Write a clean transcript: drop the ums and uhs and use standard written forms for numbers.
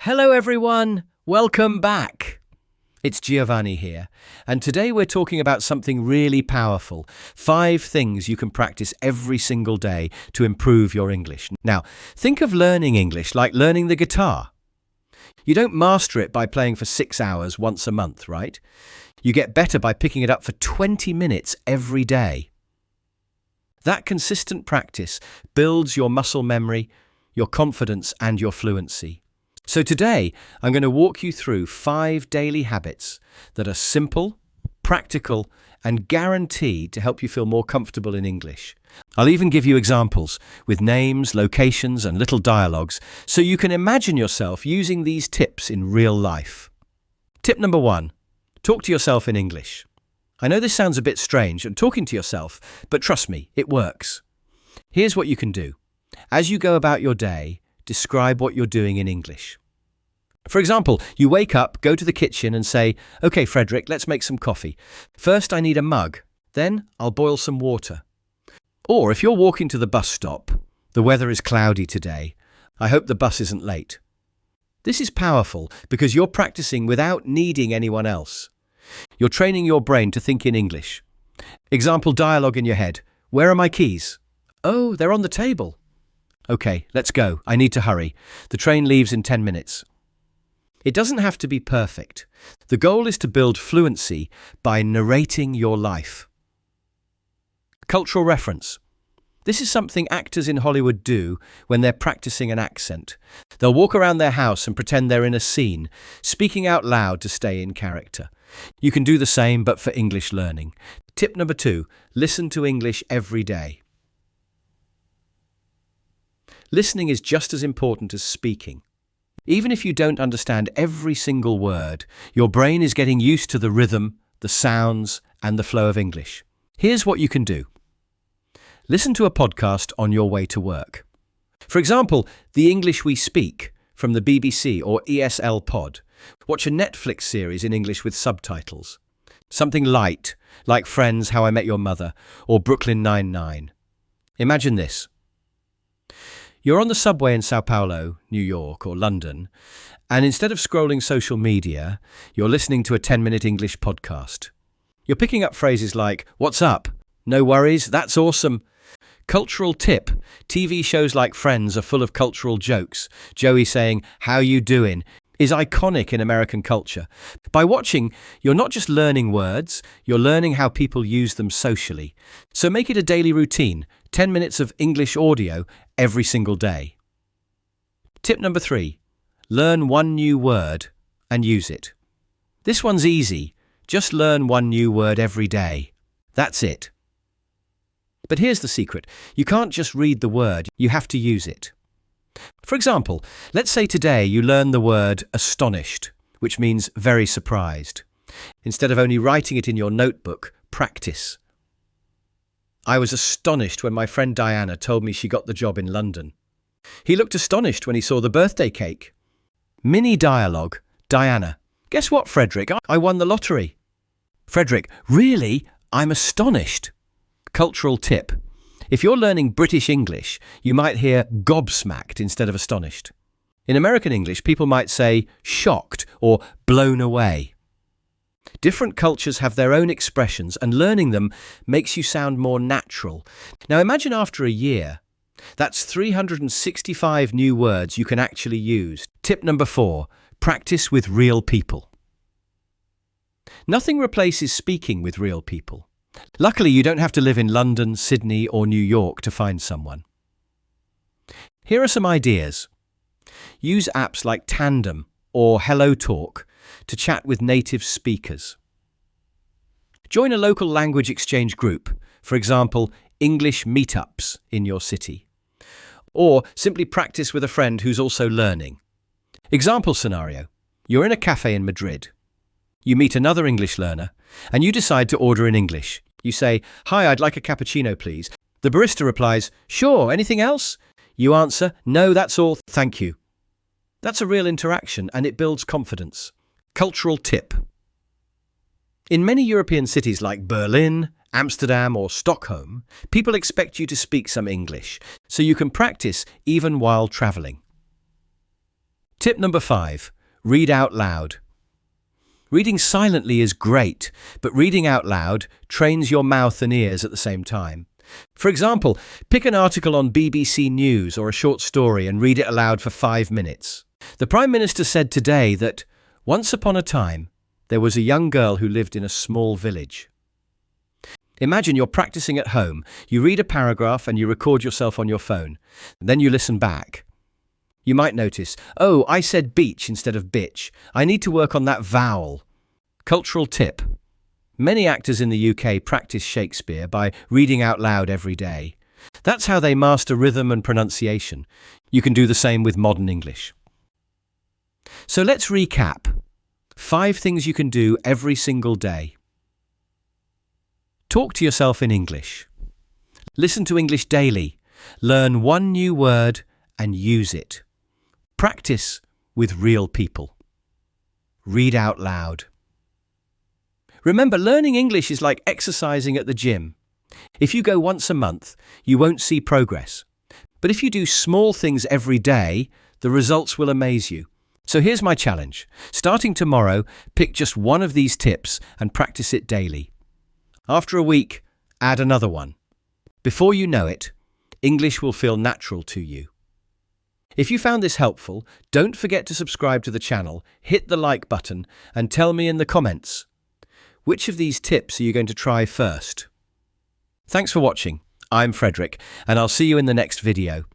Hello everyone, welcome back. It's Giovanni here, and today we're talking about something really powerful. 5 things you can practice every single day to improve your English. Now, think of learning English like learning the guitar. You don't master it by playing for 6 hours once a month, right? You get better by picking it up for 20 minutes every day. That consistent practice builds your muscle memory, your confidence, and your fluency. So today, I'm going to walk you through 5 daily habits that are simple, practical, and guaranteed to help you feel more comfortable in English. I'll even give you examples with names, locations, and little dialogues so you can imagine yourself using these tips in real life. Tip number 1, talk to yourself in English. I know this sounds a bit strange, talking to yourself, but trust me, it works. Here's what you can do. As you go about your day, describe what you're doing in English. For example, you wake up, go to the kitchen and say, "Okay, Frederick, let's make some coffee. First, I need a mug. Then, I'll boil some water." Or if you're walking to the bus stop, "The weather is cloudy today. I hope the bus isn't late." This is powerful because you're practicing without needing anyone else. You're training your brain to think in English. Example dialogue in your head. "Where are my keys?" "Oh, they're on the table." "Okay, let's go. I need to hurry. The train leaves in 10 minutes. It doesn't have to be perfect. The goal is to build fluency by narrating your life. Cultural reference. This is something actors in Hollywood do when they're practicing an accent. They'll walk around their house and pretend they're in a scene, speaking out loud to stay in character. You can do the same, but for English learning. Tip number 2, listen to English every day. Listening is just as important as speaking. Even if you don't understand every single word, your brain is getting used to the rhythm, the sounds, and the flow of English. Here's what you can do. Listen to a podcast on your way to work. For example, The English We Speak from the BBC or ESL Pod. Watch a Netflix series in English with subtitles. Something light, like Friends, How I Met Your Mother, or Brooklyn Nine-Nine. Imagine this. You're on the subway in Sao Paulo, New York, or London, and instead of scrolling social media, you're listening to a 10-minute English podcast. You're picking up phrases like, "What's up?" "No worries, that's awesome." Cultural tip. TV shows like Friends are full of cultural jokes. Joey saying, "How you doing?" is iconic in American culture. By watching, you're not just learning words, you're learning how people use them socially. So make it a daily routine, 10 minutes of English audio every single day. Tip number 3, learn one new word and use it. This one's easy. Just learn one new word every day. That's it. But here's the secret. You can't just read the word, you have to use it. For example, let's say today you learn the word astonished, which means very surprised. Instead of only writing it in your notebook, practice. "I was astonished when my friend Diana told me she got the job in London." "He looked astonished when he saw the birthday cake." Mini dialogue. Diana: "Guess what, Frederick? I won the lottery." Frederick: "Really? I'm astonished." Cultural tip. If you're learning British English, you might hear gobsmacked instead of astonished. In American English, people might say shocked or blown away. Different cultures have their own expressions, and learning them makes you sound more natural. Now imagine after a year. That's 365 new words you can actually use. Tip number 4, practice with real people. Nothing replaces speaking with real people. Luckily, you don't have to live in London, Sydney, or New York to find someone. Here are some ideas. Use apps like Tandem or HelloTalk to chat with native speakers. Join a local language exchange group, for example, English meetups in your city. Or simply practice with a friend who's also learning. Example scenario. You're in a cafe in Madrid. You meet another English learner, and you decide to order in English. You say, "Hi, I'd like a cappuccino, please." The barista replies, "Sure, anything else?" You answer, "No, that's all, thank you." That's a real interaction, and it builds confidence. Cultural tip. In many European cities like Berlin, Amsterdam, or Stockholm, people expect you to speak some English, so you can practice even while traveling. Tip number 5. Read out loud. Reading silently is great, but reading out loud trains your mouth and ears at the same time. For example, pick an article on BBC News or a short story and read it aloud for 5 minutes. The Prime Minister said today that once upon a time, there was a young girl who lived in a small village. Imagine you're practicing at home. You read a paragraph and you record yourself on your phone. Then you listen back. You might notice, oh, I said beach instead of bitch. I need to work on that vowel. Cultural tip. Many actors in the UK practice Shakespeare by reading out loud every day. That's how they master rhythm and pronunciation. You can do the same with modern English. So let's recap. 5 things you can do every single day. Talk to yourself in English. Listen to English daily. Learn one new word and use it. Practice with real people. Read out loud. Remember, learning English is like exercising at the gym. If you go once a month, you won't see progress. But if you do small things every day, the results will amaze you. So here's my challenge. Starting tomorrow, pick just one of these tips and practice it daily. After a week, add another one. Before you know it, English will feel natural to you. If you found this helpful, don't forget to subscribe to the channel, hit the like button, and tell me in the comments, which of these tips are you going to try first? Thanks for watching. I'm Frederick, and I'll see you in the next video.